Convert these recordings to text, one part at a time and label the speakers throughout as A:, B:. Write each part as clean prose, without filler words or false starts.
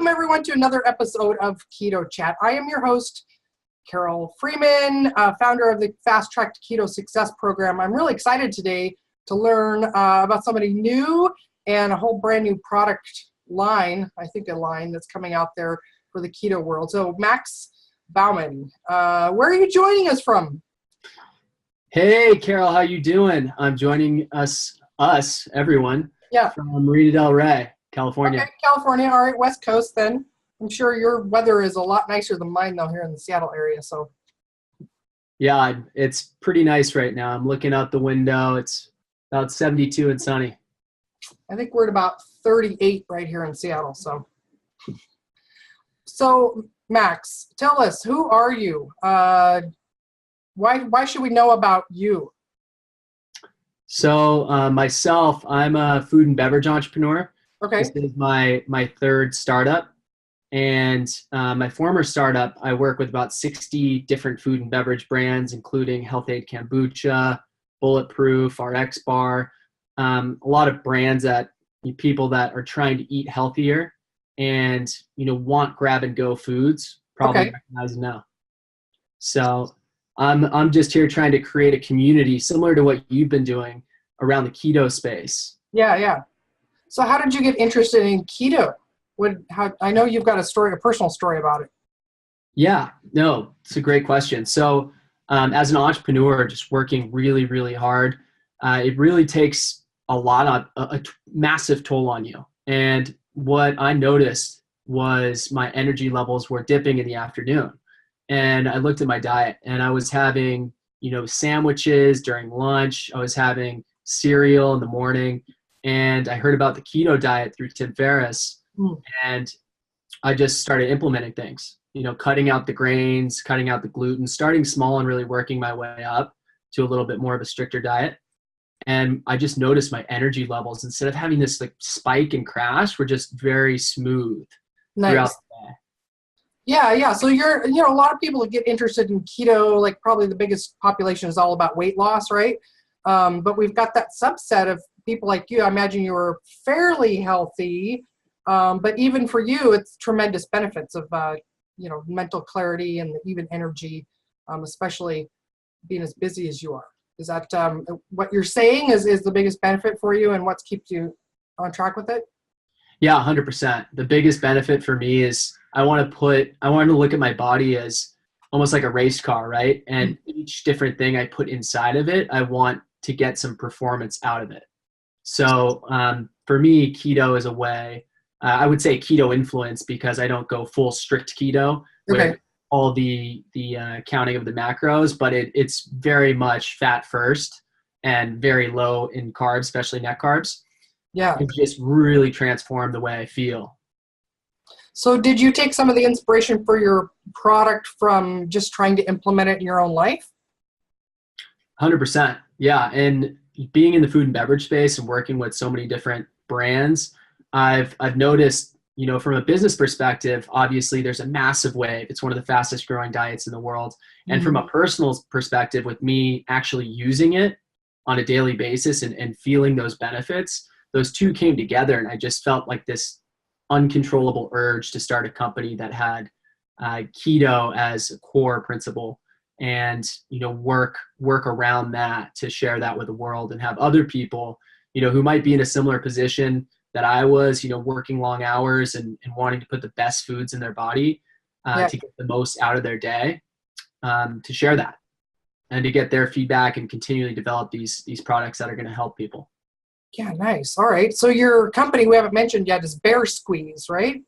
A: welcome everyone to another episode of Keto Chat. I am your host, Carole Freeman, founder of the Fast Track to Keto Success Program. I'm really excited today to learn about somebody new and a whole brand new product line, I think a line that's coming out there for the keto world. So Max Baumann, where are you joining us from?
B: Hey, Carole, how you doing? I'm joining us, everyone, from Marina Del Rey, California.
A: Okay, California. All right, West Coast then. I'm sure your weather is a lot nicer than mine, though, here in the Seattle area. So,
B: yeah, it's pretty nice right now. I'm looking out the window. It's about 72 and sunny.
A: I think we're at about 38 right here in Seattle. So Max, tell us, who are you? Why should we know about you?
B: So myself, I'm a food and beverage entrepreneur.
A: Okay.
B: This is my third startup. And my former startup, I work with about 60 different food and beverage brands, including Health Aid Kombucha, Bulletproof, RX Bar, a lot of brands that people that are trying to eat healthier and want grab and go foods probably recognize now. So I'm just here trying to create a community similar to what you've been doing around the keto space.
A: Yeah. So how did you get interested in keto? I know you've got a personal story about it.
B: Yeah, no, it's a great question. So as an entrepreneur, just working really, really hard, it really takes a massive toll on you. And what I noticed was my energy levels were dipping in the afternoon. And I looked at my diet and I was having, sandwiches during lunch. I was having cereal in the morning. And I heard about the keto diet through Tim Ferriss. And I just started implementing things, cutting out the grains, cutting out the gluten, starting small and really working my way up to a little bit more of a stricter diet. And I just noticed my energy levels, instead of having this like spike and crash, were just very smooth throughout the day.
A: Yeah. So a lot of people that get interested in keto, like probably the biggest population is all about weight loss, right? But we've got that subset of people like you. I imagine you were fairly healthy, but even for you, it's tremendous benefits of, mental clarity and even energy, especially being as busy as you are. Is that what you're saying is the biggest benefit for you and what's kept you on track with it?
B: Yeah, 100%. The biggest benefit for me is I want to look at my body as almost like a race car, right? And each different thing I put inside of it, I want to get some performance out of it. So for me, keto is a way, I would say keto influence, because I don't go full strict keto with all the counting of the macros, but it's very much fat first and very low in carbs, especially net carbs.
A: Yeah.
B: It just really transformed the way I feel.
A: So did you take some of the inspiration for your product from just trying to implement it in your own life?
B: 100%. Yeah. And being in the food and beverage space and working with so many different brands, I've noticed, from a business perspective, obviously there's a massive wave. It's one of the fastest growing diets in the world. And from a personal perspective, with me actually using it on a daily basis and feeling those benefits, those two came together. And I just felt like this uncontrollable urge to start a company that had keto as a core principle and, work around that to share that with the world and have other people, who might be in a similar position that I was, working long hours and wanting to put the best foods in their body to get the most out of their day, to share that and to get their feedback and continually develop these products that are going to help people.
A: Yeah, nice. All right. So your company, we haven't mentioned yet, is Bear Squeeze, right?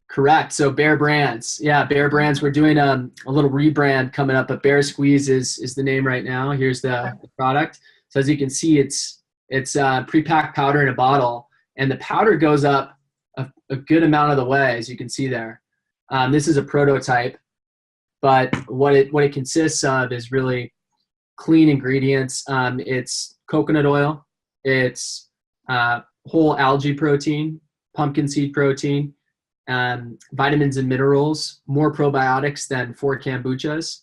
B: Correct. So Bear Brands. Yeah, Bear Brands. We're doing a little rebrand coming up, but Bear Squeeze is the name right now. Here's the product. So as you can see, it's pre-packed powder in a bottle, and the powder goes up a good amount of the way, as you can see there. This is a prototype, but what it consists of is really clean ingredients. It's coconut oil. It's whole algae protein, pumpkin seed protein, vitamins and minerals, more probiotics than 4 kombuchas.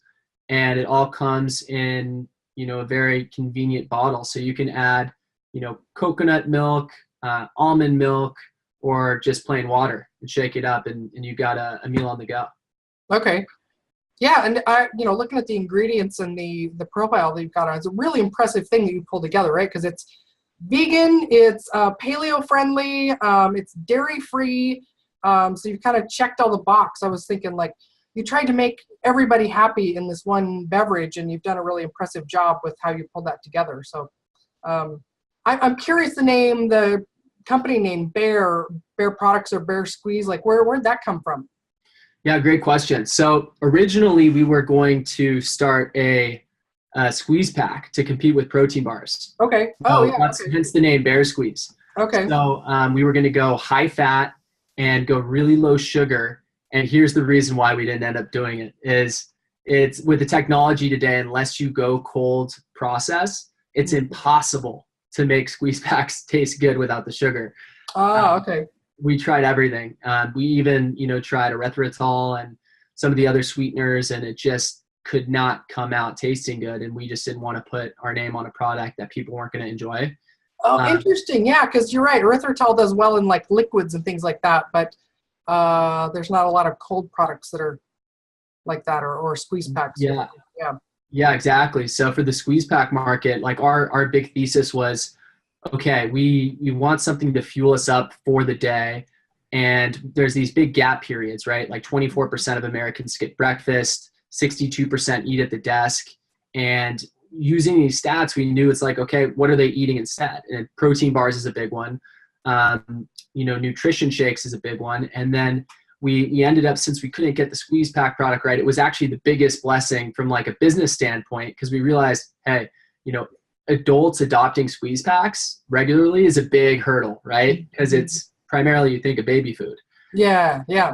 B: And it all comes in, a very convenient bottle. So you can add, coconut milk, almond milk, or just plain water and shake it up, and you got a meal on the go.
A: Okay. Yeah, and looking at the ingredients and the profile that you've got on, it's a really impressive thing that you pulled together, right? Because it's vegan, it's paleo friendly, it's dairy free. So you've kind of checked all the box. I was thinking, like, you tried to make everybody happy in this one beverage, and you've done a really impressive job with how you pulled that together. So I'm curious the company name, Bear Products or Bear Squeeze. Like, where'd that come from?
B: Yeah, great question. So originally we were going to start a squeeze pack to compete with protein bars.
A: Okay. Oh, yeah. Okay.
B: Hence the name Bear Squeeze.
A: Okay.
B: So we were going to go high fat and go really low sugar. And here's the reason why we didn't end up doing it is it's with the technology today, unless you go cold process, it's impossible to make squeeze packs taste good without the sugar.
A: Oh, okay.
B: We tried everything. We even, tried erythritol and some of the other sweeteners, and it just could not come out tasting good. And we just didn't want to put our name on a product that people weren't going to enjoy.
A: Oh, interesting. Yeah, because you're right. Erythritol does well in like liquids and things like that, but there's not a lot of cold products that are like that or squeeze packs.
B: Yeah.
A: Yeah.
B: Yeah, exactly. So for the squeeze pack market, like our big thesis was, okay, we want something to fuel us up for the day. And there's these big gap periods, right? Like 24% of Americans skip breakfast, 62% eat at the desk. And using these stats, we knew it's like, okay, what are they eating instead? And protein bars is a big one. Nutrition shakes is a big one. And then we ended up, since we couldn't get the squeeze pack product right, it was actually the biggest blessing from like a business standpoint, because we realized, hey, adults adopting squeeze packs regularly is a big hurdle, right? Because it's primarily, you think, of baby food.
A: Yeah.
B: Okay.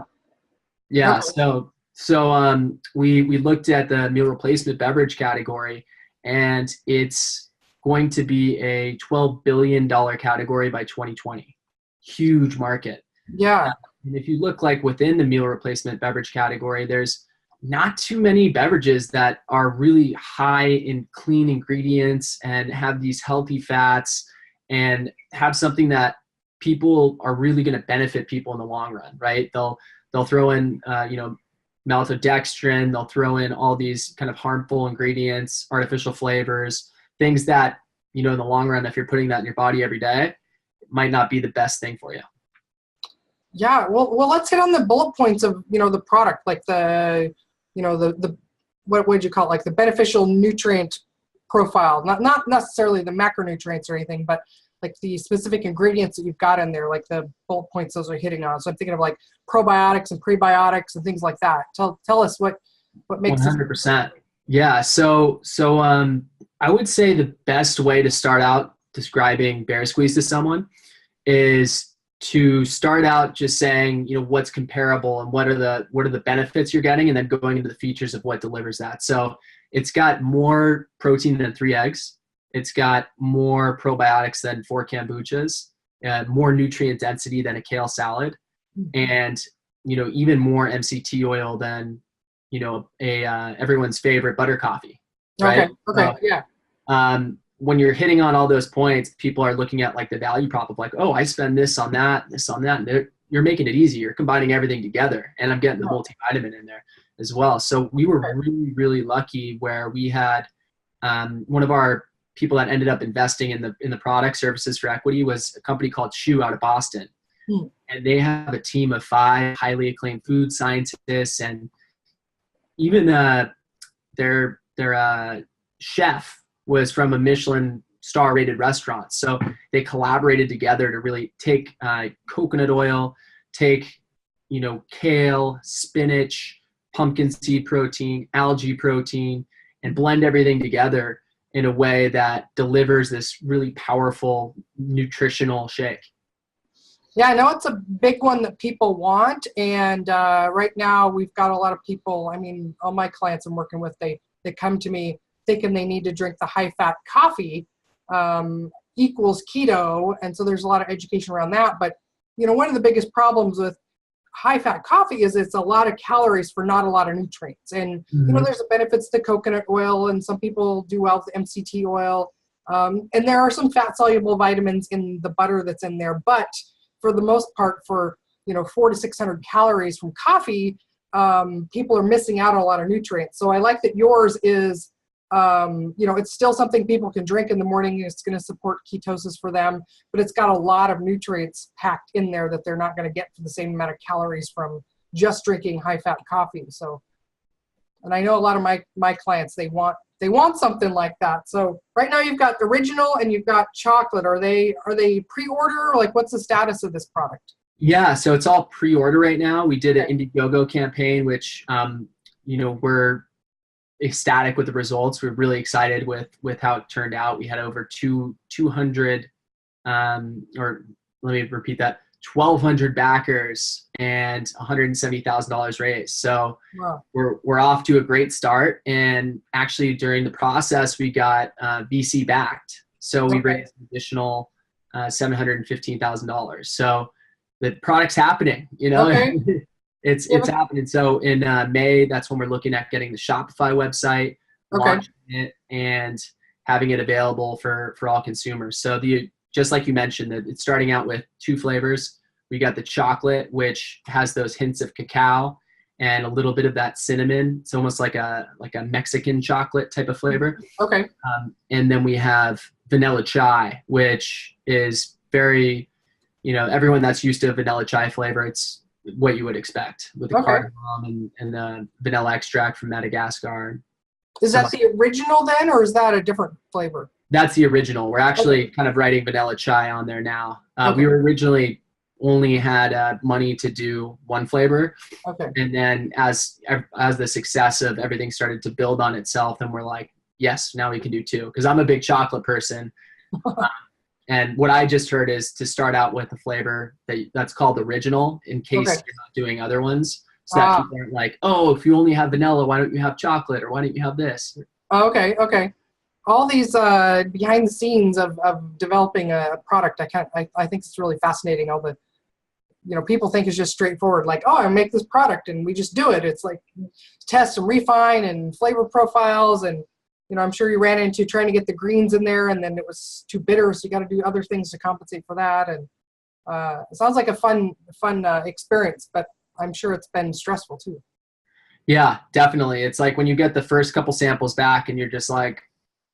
B: So we looked at the meal replacement beverage category, and it's going to be a $12 billion category by 2020. Huge market.
A: Yeah.
B: And if you look like within the meal replacement beverage category, there's not too many beverages that are really high in clean ingredients and have these healthy fats and have something that people are really going to benefit people in the long run, right? They'll throw in, maltodextrin, they'll throw in all these kind of harmful ingredients, artificial flavors, things that, in the long run, if you're putting that in your body every day, it might not be the best thing for you.
A: Yeah. Well, let's hit on the bullet points of, the product, like the what would you call it? Like the beneficial nutrient profile, not necessarily the macronutrients or anything, but like the specific ingredients that you've got in there, like the bullet points those are hitting on. So I'm thinking of like probiotics and prebiotics and things like that. Tell us what makes
B: 100%. Yeah. So I would say the best way to start out describing Bear Squeeze to someone is to start out just saying, what's comparable and what are the benefits you're getting, and then going into the features of what delivers that. So it's got more protein than 3 eggs. It's got more probiotics than 4 kombuchas, more nutrient density than a kale salad, and, even more MCT oil than, everyone's favorite butter coffee. Right?
A: Okay. Yeah.
B: When you're hitting on all those points, people are looking at like the value prop of like, oh, I spend this on that. And you're making it easy. You're combining everything together, and I'm getting the multivitamin in there as well. So we were really, really lucky where we had one of our people that ended up investing in the product Services for Equity was a company called Chew out of Boston. And they have a team of 5 highly acclaimed food scientists, and even their chef was from a Michelin star rated restaurant. So they collaborated together to really take coconut oil, take, kale, spinach, pumpkin seed protein, algae protein, and blend everything together in a way that delivers this really powerful nutritional shake.
A: Yeah, I know it's a big one that people want. And right now we've got a lot of people, all my clients I'm working with, they come to me thinking they need to drink the high-fat coffee equals keto. And so there's a lot of education around that. But, one of the biggest problems with high-fat coffee is it's a lot of calories for not a lot of nutrients. And, there's the benefits to coconut oil, and some people do well with MCT oil. And there are some fat-soluble vitamins in the butter that's in there. But for the most part, for 400 to 600 calories from coffee, people are missing out on a lot of nutrients. So I like that yours is, it's still something people can drink in the morning. It's going to support ketosis for them, but it's got a lot of nutrients packed in there that they're not going to get for the same amount of calories from just drinking high fat coffee. So, and I know a lot of my clients, they want something like that. So right now you've got original and you've got chocolate. Are they pre-order? Like, what's the status of this product?
B: Yeah, so it's all pre-order right now. We did an Indiegogo campaign, which we're ecstatic with the results. We're really excited with how it turned out. We had over 200, or let me repeat that, 1,200 backers and $170,000 raised. So
A: wow.
B: we're off to a great start. And actually during the process, we got VC backed. So we raised an additional $715,000. So the product's happening, it's happening. So in May, that's when we're looking at getting the Shopify website, launching it, and having it available for all consumers. So just like you mentioned, that it's starting out with 2 flavors. We got the chocolate, which has those hints of cacao and a little bit of that cinnamon. It's almost like a Mexican chocolate type of flavor.
A: Okay.
B: And then we have vanilla chai, which is very, everyone that's used to vanilla chai flavor, it's what you would expect with the cardamom and the vanilla extract from Madagascar.
A: Is that the original then, or is that a different flavor?
B: That's the original. We're actually kind of writing vanilla chai on there now. We were originally only had money to do 1 flavor.
A: Okay.
B: And then as the success of everything started to build on itself, and we're like, yes, now we can do 2. Because I'm a big chocolate person. And what I just heard is to start out with a flavor that's called original in case you're not doing other ones. So that people aren't like, oh, if you only have vanilla, why don't you have chocolate? Or why don't you have this?
A: Okay. All these behind the scenes of developing a product, I think it's really fascinating. All the, people think it's just straightforward. Like, oh, I make this product and we just do it. It's like test and refine and flavor profiles. And, I'm sure you ran into trying to get the greens in there and then it was too bitter. So you got to do other things to compensate for that. And it sounds like a fun experience, but I'm sure it's been stressful too.
B: Yeah, definitely. It's like when you get the first couple samples back and you're just like,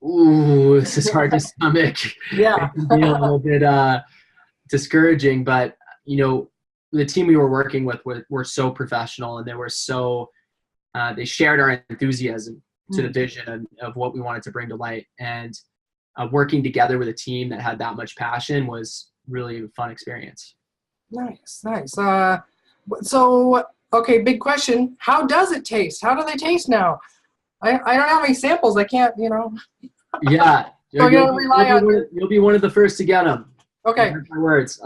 B: ooh, this is hard to stomach.
A: Yeah.
B: It can be a little bit discouraging, but the team we were working with were so professional, and they were so they shared our enthusiasm to the vision of what we wanted to bring to light. And working together with a team that had that much passion was really a fun experience.
A: Nice. So, okay, big question. How does it taste? How do they taste now? I don't have any samples. I can't,
B: Yeah.
A: So
B: you'll be one of the first to get them.
A: Okay.
B: My words.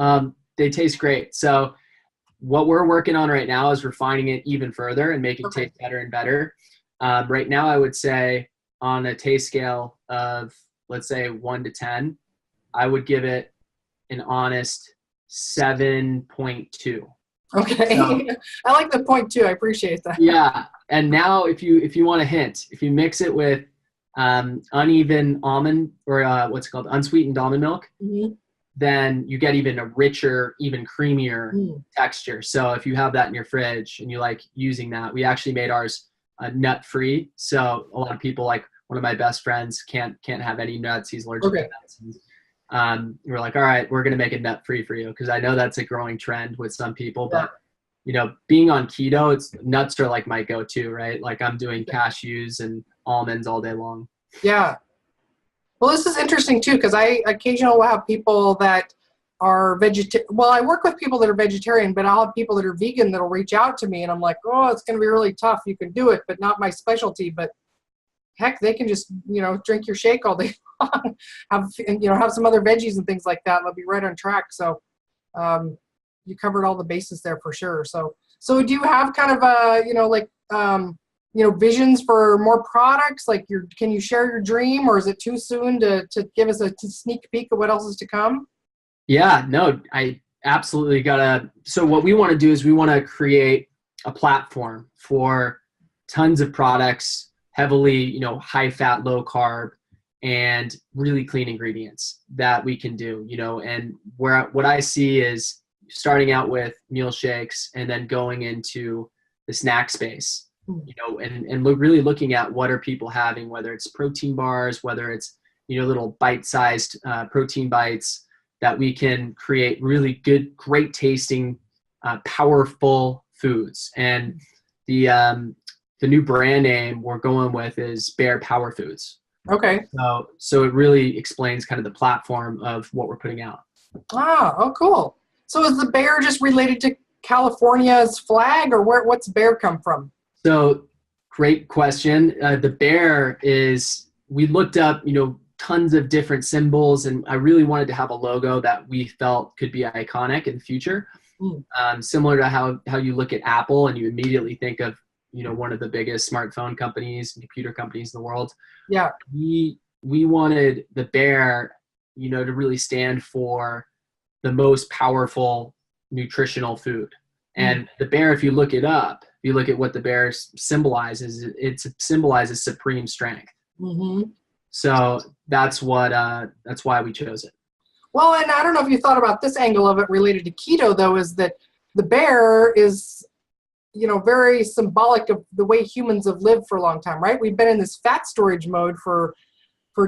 B: They taste great. So what we're working on right now is refining it even further and making it taste better and better. Right now, I would say on a taste scale of, let's say 1 to 10, I would give it an honest 7.2.
A: Okay. So, I like the 0.2. I appreciate that.
B: Yeah. And now if you want a hint, if you mix it with uneven almond or what's it called, unsweetened almond milk, then you get even a richer, even creamier texture. So if you have that in your fridge and you like using that, we actually made ours nut free. So a lot of people, like one of my best friends, can't have any nuts. He's allergic to nuts. And, we're like, all right, we're going to make it nut free for you. Cause I know that's a growing trend with some people, but being on keto, nuts are like my go-to, right? Like I'm doing cashews and almonds all day long.
A: Yeah. Well, this is interesting too, because I occasionally will have people that are vegetarian. Well, I work with people that are vegetarian, but I'll have people that are vegan that'll reach out to me and I'm like, oh, it's going to be really tough. You can do it, but not my specialty. But heck, they can just, drink your shake all day long, have some other veggies and things like that. And they'll be right on track. So you covered all the bases there for sure. So do you have kind of visions for more products? Like can you share your dream, or is it too soon to give us a sneak peek of what else is to come?
B: Yeah, no, I absolutely gotta. So what we want to do is we want to create a platform for tons of products, heavily, high fat, low carb, and really clean ingredients that we can do, and what I see is, starting out with meal shakes and then going into the snack space, and really looking at what are people having, whether it's protein bars, whether it's, little bite-sized protein bites that we can create really good, great tasting, powerful foods. And the new brand name we're going with is Bear Power Foods.
A: Okay.
B: So it really explains kind of the platform of what we're putting out.
A: Oh, cool. So is the bear just related to California's flag, or what's bear come from?
B: So great question. The bear is, we looked up, tons of different symbols, and I really wanted to have a logo that we felt could be iconic in the future. Similar to how you look at Apple and you immediately think of, one of the biggest smartphone companies and computer companies in the world.
A: Yeah.
B: We wanted the bear, to really stand for the most powerful nutritional food. And the bear, if you look it up, if you look at what the bear symbolizes, it symbolizes supreme strength. So that's why we chose it.
A: Well, and I don't know if you thought about this angle of it related to keto, though, is that the bear is, very symbolic of the way humans have lived for a long time, right? We've been in this fat storage mode for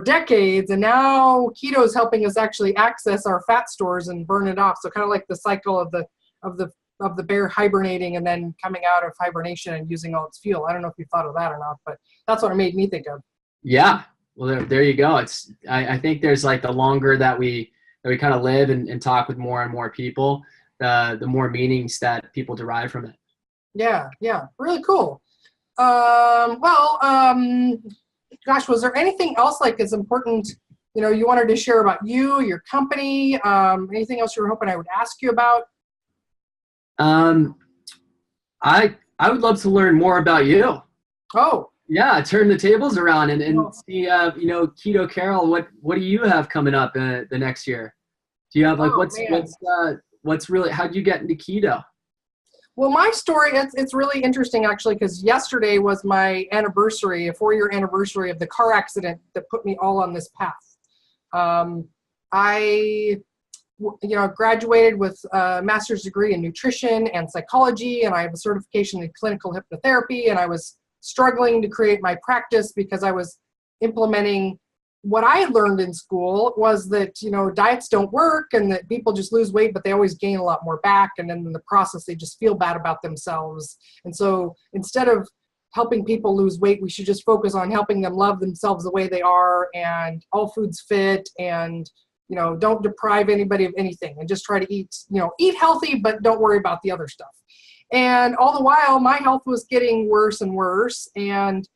A: decades, and now keto is helping us actually access our fat stores and burn it off. So kind of like the cycle of the bear hibernating and then coming out of hibernation and using all its fuel. I don't know if you thought of that or not, but that's what it made me think of.
B: Yeah. Well, there you go. I think there's like the longer that we kind of live and talk with more and more people, the more meanings that people derive from it. Yeah.
A: Really cool. Gosh, was there anything else like as important, you wanted to share about you, your company, anything else you were hoping I would ask you about?
B: I would love to learn more about you.
A: Oh.
B: Yeah, turn the tables around and see, Keto Carole, what do you have coming up the next year? Do you have what's really, how'd you get into keto?
A: Well, my story, it's really interesting actually, because yesterday was my anniversary, a 4-year anniversary of the car accident that put me all on this path. I graduated with a master's degree in nutrition and psychology, and I have a certification in clinical hypnotherapy, and I was struggling to create my practice because I was implementing what I had learned in school was that, diets don't work and that people just lose weight, but they always gain a lot more back. And then in the process, they just feel bad about themselves. And so instead of helping people lose weight, we should just focus on helping them love themselves the way they are, and all foods fit, and, don't deprive anybody of anything, and just try to eat healthy, but don't worry about the other stuff. And all the while, my health was getting worse and worse. And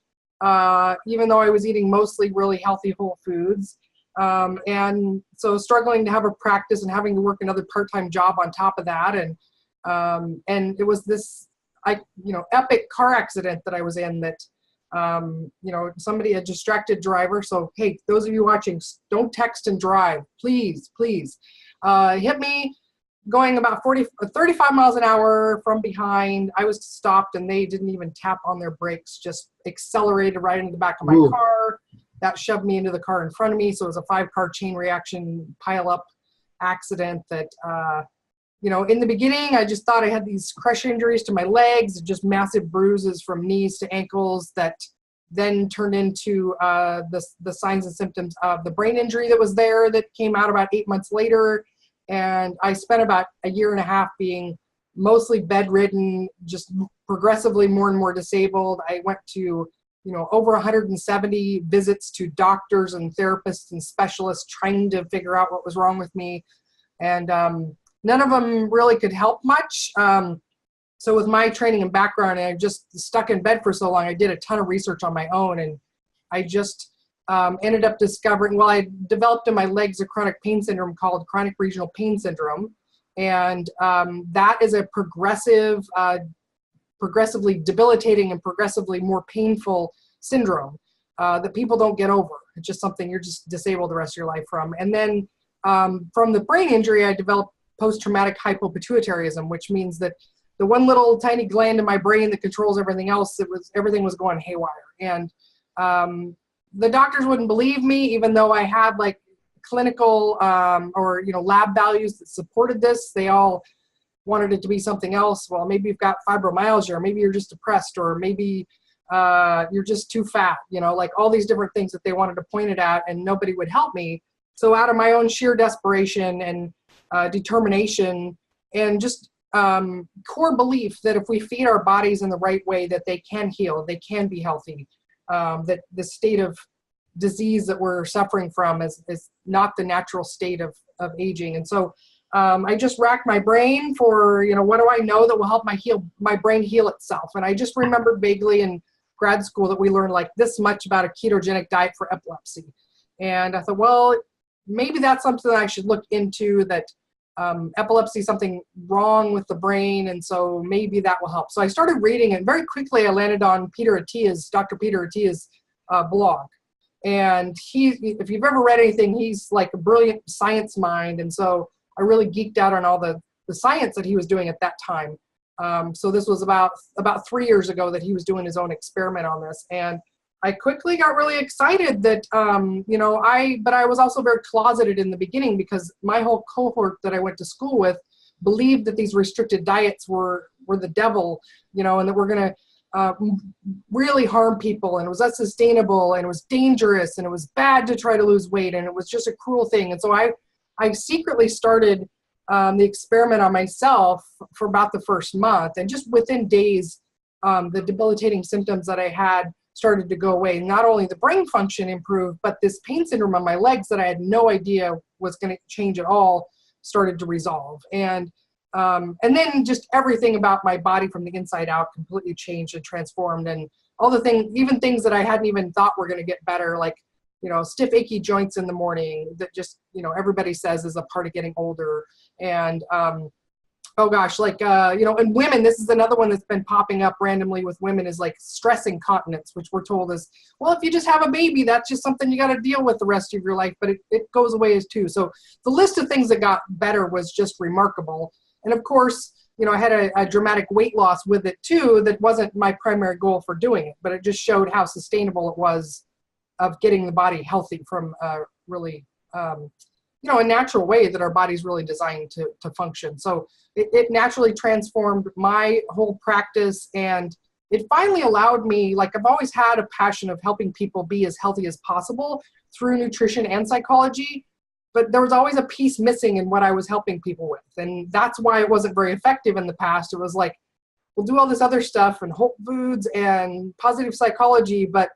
A: even though I was eating mostly really healthy whole foods, and so struggling to have a practice and having to work another part-time job on top of that. And it was this, epic car accident that I was in that, somebody, a distracted driver. So, hey, those of you watching, don't text and drive, please, hit me going about 35 miles an hour from behind. I was stopped and they didn't even tap on their brakes, just accelerated right into the back of my car. That shoved me into the car in front of me. So it was a 5-car chain reaction pile up accident that, in the beginning, I just thought I had these crush injuries to my legs, just massive bruises from knees to ankles that then turned into the signs and symptoms of the brain injury that was there that came out about 8 months later. And I spent about a year and a half being mostly bedridden, just progressively more and more disabled. I went to, over 170 visits to doctors and therapists and specialists trying to figure out what was wrong with me. And none of them really could help much. So with my training and background, and I just stuck in bed for so long, I did a ton of research on my own. And I just ended up discovering, I developed in my legs a chronic pain syndrome called chronic regional pain syndrome. And that is a progressively debilitating and progressively more painful syndrome that people don't get over. It's just something you're just disabled the rest of your life from. And then from the brain injury, I developed post-traumatic hypopituitarism, which means that the one little tiny gland in my brain that controls everything else, everything was going haywire. And the doctors wouldn't believe me, even though I had like clinical or lab values that supported this. They all wanted it to be something else. Well, maybe you've got fibromyalgia, or maybe you're just depressed, or maybe you're just too fat, like all these different things that they wanted to point it at, and nobody would help me. So out of my own sheer desperation and determination and just core belief that if we feed our bodies in the right way, that they can heal, they can be healthy, that the state of disease that we're suffering from is not the natural state of aging. And so I just racked my brain for, what do I know that will help my brain heal itself? And I just remembered vaguely in grad school that we learned like this much about a ketogenic diet for epilepsy. And I thought, well, maybe that's something that I should look into, that epilepsy is something wrong with the brain. And so maybe that will help. So I started reading it. Very quickly, I landed on Dr. Peter Attia's blog. And if you've ever read anything, he's like a brilliant science mind. And so I really geeked out on all the science that he was doing at that time. So this was about 3 years ago that he was doing his own experiment on this. And I quickly got really excited that, but I was also very closeted in the beginning, because my whole cohort that I went to school with believed that these restricted diets were the devil, and that we're going to really harm people, and it was unsustainable, and it was dangerous, and it was bad to try to lose weight, and it was just a cruel thing. And so I secretly started the experiment on myself for about the first month, and just within days, the debilitating symptoms that I had started to go away. Not only the brain function improved, but this pain syndrome on my legs that I had no idea was going to change at all started to resolve. And then just everything about my body from the inside out completely changed and transformed. And all the things, even things that I hadn't even thought were going to get better, like, stiff, achy joints in the morning that just, everybody says is a part of getting older. And, oh gosh, like, and women, this is another one that's been popping up randomly with women, is like stress incontinence, which we're told is, well, if you just have a baby, that's just something you got to deal with the rest of your life, but it goes away as too. So the list of things that got better was just remarkable. And of course, I had a dramatic weight loss with it too. That wasn't my primary goal for doing it, but it just showed how sustainable it was of getting the body healthy from really, a natural way that our body's really designed to function. So it naturally transformed my whole practice, and it finally allowed me, like, I've always had a passion of helping people be as healthy as possible through nutrition and psychology, but there was always a piece missing in what I was helping people with. And that's why it wasn't very effective in the past. It was like, we'll do all this other stuff and whole foods and positive psychology, but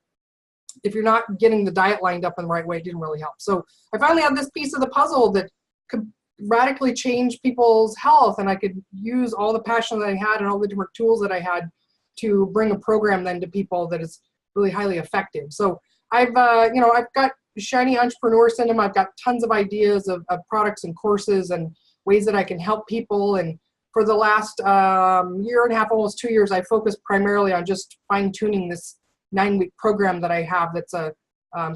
A: if you're not getting the diet lined up in the right way, it didn't really help. So I finally had this piece of the puzzle that could radically change people's health, and I could use all the passion that I had and all the different tools that I had to bring a program then to people that is really highly effective. So I've got shiny entrepreneur syndrome. I've got tons of ideas of products and courses and ways that I can help people. And for the last year and a half, almost 2 years, I focused primarily on just fine-tuning this 9-week program that I have that's a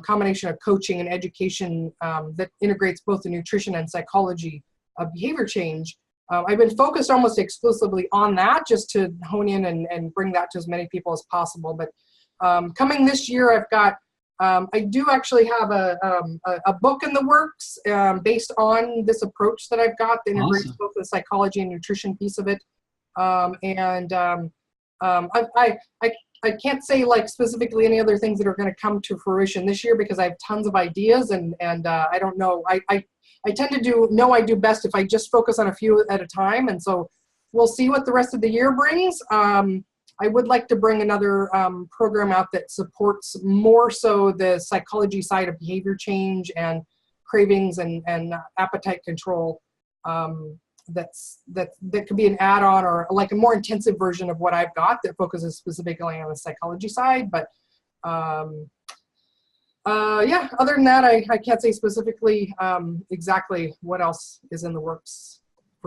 A: combination of coaching and education that integrates both the nutrition and psychology of behavior change. I've been focused almost exclusively on that, just to hone in and bring that to as many people as possible. But coming this year, I've got, I do actually have a book in the works based on this approach that I've got that integrates
B: Awesome.
A: both the psychology and nutrition piece of it. I can't say like specifically any other things that are going to come to fruition this year, because I have tons of ideas and I don't know. I tend to do best if I just focus on a few at a time. And so we'll see what the rest of the year brings. I would like to bring another program out that supports more so the psychology side of behavior change and cravings and appetite control. That could be an add-on or like a more intensive version of what I've got that focuses specifically on the psychology side. But yeah, other than that, I can't say specifically exactly what else is in the works.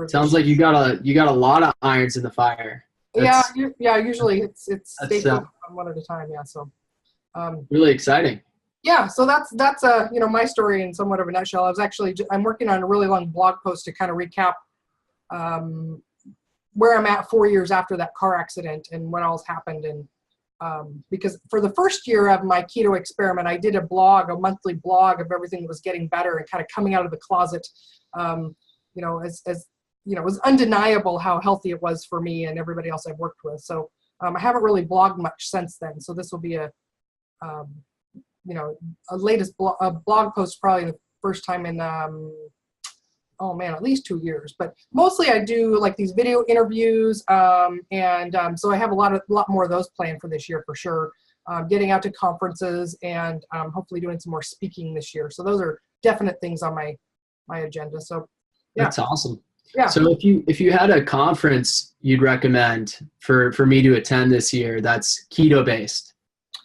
B: Sounds like you got a lot of irons in the fire.
A: Yeah. Usually it's stay focused on one at a time. Yeah. So
B: really exciting.
A: Yeah. So that's my story in somewhat of a nutshell. I'm working on a really long blog post to kind of recap where I'm at 4 years after that car accident and what else happened. And because for the first year of my keto experiment, I did a monthly blog of everything that was getting better and kind of coming out of the closet, it was undeniable how healthy it was for me and everybody else I've worked with. So I haven't really blogged much since then. So this will be a latest blog post, probably the first time in, at least 2 years. But mostly I do like these video interviews. So I have a lot more of those planned for this year for sure. Getting out to conferences and hopefully doing some more speaking this year. So those are definite things on my agenda. So yeah.
B: That's awesome.
A: Yeah.
B: So if you had a conference you'd recommend for me to attend this year that's keto based,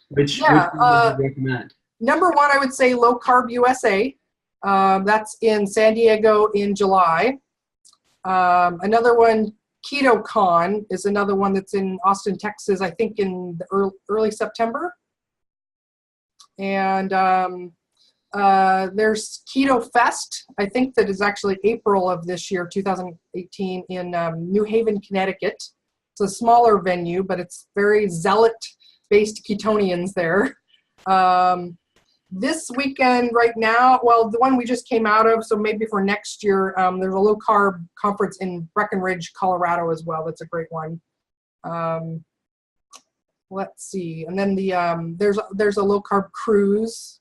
B: which would you recommend?
A: Number one, I would say Low Carb USA. That's in San Diego in July. Another one, Keto Con, is another one that's in Austin, Texas, I think in the early September. And there's Keto Fest, I think that is actually April of this year, 2018, in New Haven, Connecticut. It's a smaller venue, but it's very zealot-based Ketonians there. This weekend right now, well, the one we just came out of, so maybe for next year, there's a low-carb conference in Breckenridge, Colorado as well. That's a great one. Let's see. And then there's a low-carb cruise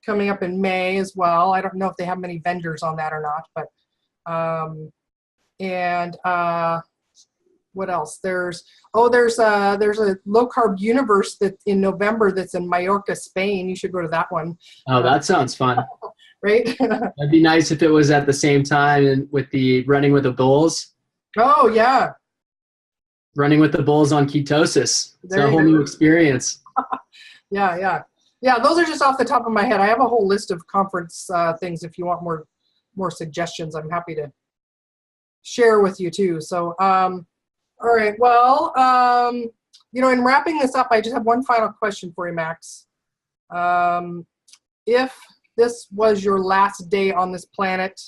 A: coming up in May as well. I don't know if they have many vendors on that or not, but what else? There's a low carb universe that's in November that's in Mallorca, Spain. You should go to that one.
B: Oh, that sounds fun.
A: Right?
B: That'd be nice if it was at the same time and with the Running with the Bulls.
A: Oh yeah.
B: Running with the Bulls on ketosis. It's a whole new experience.
A: Yeah. Those are just off the top of my head. I have a whole list of conference things. If you want more suggestions, I'm happy to share with you too. So, all right. Well, in wrapping this up, I just have one final question for you, Max. If this was your last day on this planet,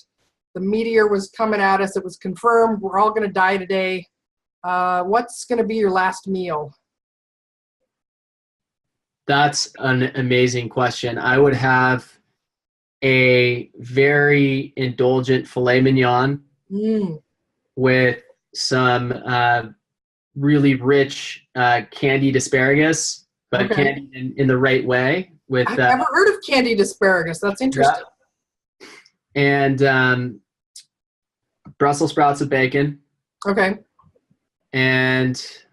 A: the meteor was coming at us, it was confirmed, we're all going to die today. What's going to be your last meal?
B: That's an amazing question. I would have a very indulgent filet mignon with some really rich candied asparagus, but candied in the right way. I've
A: never heard of candied asparagus. That's interesting.
B: Yeah. And Brussels sprouts with bacon.
A: Okay.
B: And let's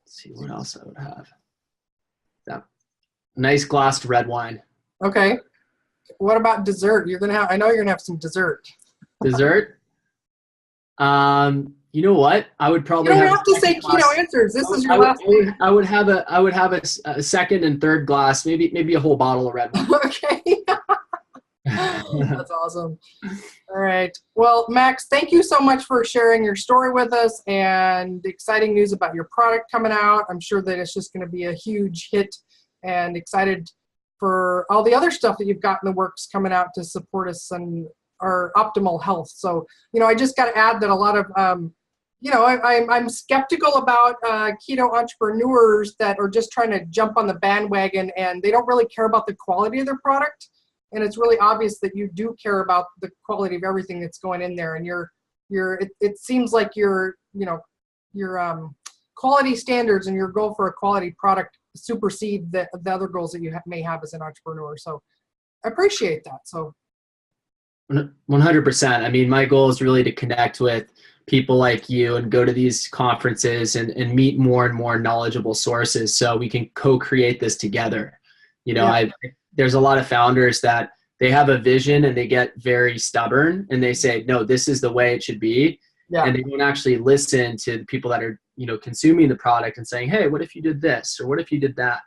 B: see what else I would have. Nice glass of red wine.
A: Okay. What about dessert? I know you're gonna have some dessert.
B: Dessert? You know what? I would probably.
A: You don't have to say keto answers. This is your last.
B: I would have a second and third glass, maybe a whole bottle of red wine.
A: Okay. That's awesome. All right. Well, Max, thank you so much for sharing your story with us and exciting news about your product coming out. I'm sure that it's just going to be a huge hit, and excited for all the other stuff that you've got in the works coming out to support us and our optimal health. So, I just got to add that a lot of, I'm skeptical about keto entrepreneurs that are just trying to jump on the bandwagon and they don't really care about the quality of their product. And it's really obvious that you do care about the quality of everything that's going in there. And it seems like your quality standards and your goal for a quality product supersede the other goals that you may have as an entrepreneur. So I appreciate that. So
B: 100%. I mean, my goal is really to connect with people like you and go to these conferences and meet more and more knowledgeable sources so we can co-create this together. There's a lot of founders that they have a vision and they get very stubborn and they say, no, this is the way it should be. Yeah. And they don't actually listen to the people that are, consuming the product and saying, hey, what if you did this? Or what if you did that?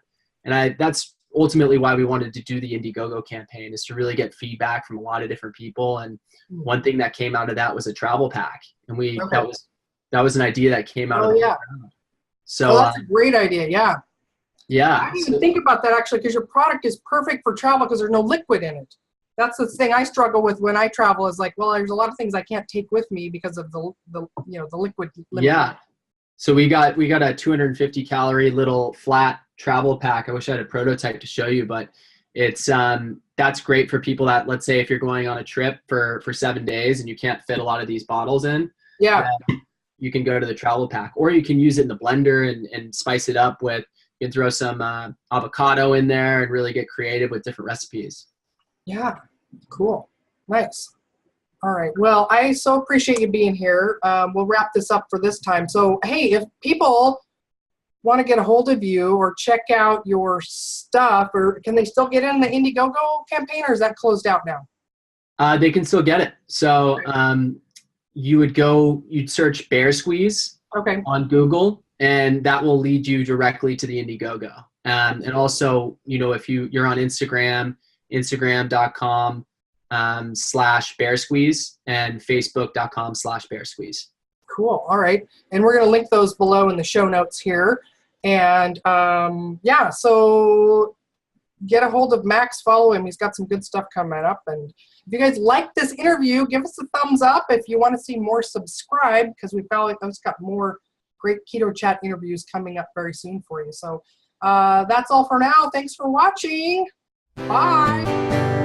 B: And that's ultimately why we wanted to do the Indiegogo campaign, is to really get feedback from a lot of different people. And one thing that came out of that was a travel pack. And that was an idea that came out of that. So
A: that's a great idea. Yeah.
B: Yeah.
A: I didn't even think about that actually, because your product is perfect for travel because there's no liquid in it. That's the thing I struggle with when I travel, is like, well, there's a lot of things I can't take with me because of the liquid limit.
B: Yeah. So we got a 250 calorie little flat travel pack. I wish I had a prototype to show you, but it's that's great for people that, let's say if you're going on a trip for 7 days and you can't fit a lot of these bottles in,
A: Yeah.
B: You can go to the travel pack, or you can use it in the blender and spice it up with, you can throw some avocado in there and really get creative with different recipes.
A: Yeah. Cool. Nice. All right. Well, I so appreciate you being here. We'll wrap this up for this time. So, hey, if people want to get a hold of you or check out your stuff, or can they still get in the Indiegogo campaign, or is that closed out now?
B: They can still get it. So you'd search Bear Squeeze
A: Okay.
B: on Google, and that will lead you directly to the Indiegogo. And also, if you're on Instagram, instagram.com/Bear Squeeze and facebook.com/Bear Squeeze.
A: Cool. All right. And we're going to link those below in the show notes here. And yeah, so get a hold of Max, follow him. He's got some good stuff coming up. And if you guys like this interview, give us a thumbs up. If you want to see more, subscribe, because we've got more great Keto Chat interviews coming up very soon for you. So that's all for now. Thanks for watching. Bye.